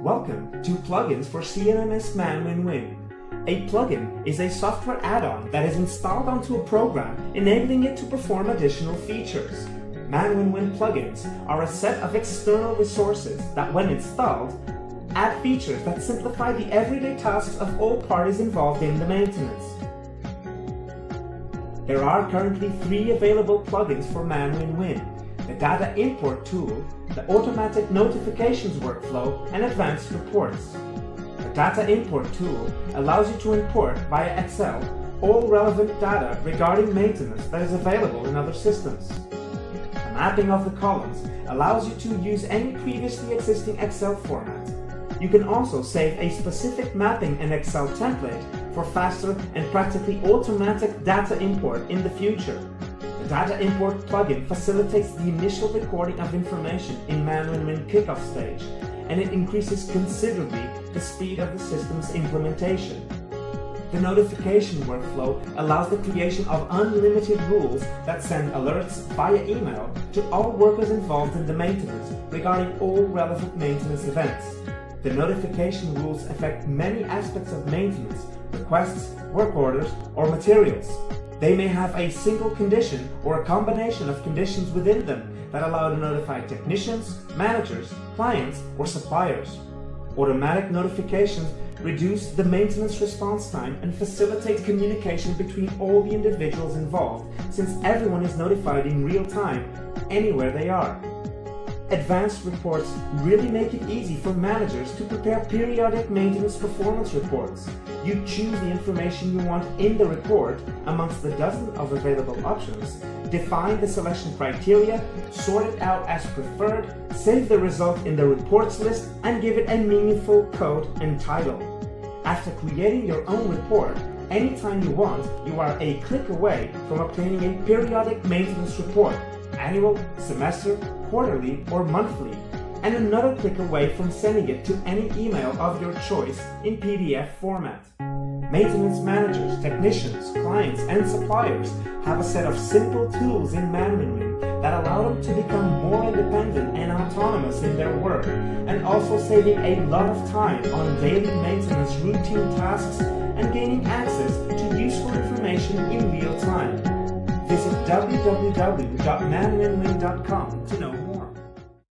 Welcome to Plugins for CMMS ManWinWin. A plugin is a software add-on that is installed onto a program, enabling it to perform additional features. ManWinWin plugins are a set of external resources that, when installed, add features that simplify the everyday tasks of all parties involved in the maintenance. There are currently 3 available plugins for ManWinWin: the data import tool, the automatic notifications workflow, and advanced reports. The data import tool allows you to import via Excel all relevant data regarding maintenance that is available in other systems. The mapping of the columns allows you to use any previously existing Excel format. You can also save a specific mapping in Excel template for faster and practically automatic data import in the future. The data import plugin facilitates the initial recording of information in ManWinWin kickoff stage, and it increases considerably the speed of the system's implementation. The notification workflow allows the creation of unlimited rules that send alerts via email to all workers involved in the maintenance regarding all relevant maintenance events. The notification rules affect many aspects of maintenance: requests, work orders, or materials. They may have a single condition or a combination of conditions within them that allow to notify technicians, managers, clients, or suppliers. Automatic notifications reduce the maintenance response time and facilitate communication between all the individuals involved, since everyone is notified in real time, anywhere they are. Advanced reports really make it easy for managers to prepare periodic maintenance performance reports. You choose the information you want in the report amongst the dozen of available options, define the selection criteria, sort it out as preferred, save the result in the reports list, and give it a meaningful code and title. After creating your own report, anytime you want, you are a click away from obtaining a periodic maintenance report, annual, semester, quarterly, or monthly, and another click away from sending it to any email of your choice in PDF format. Maintenance managers, technicians, clients, and suppliers have a set of simple tools in ManWinWin that allow them to become more independent and autonomous in their work, and also saving a lot of time on daily maintenance routine tasks and gaining access to useful information in real time. Visit www.manwinwin.com to know more.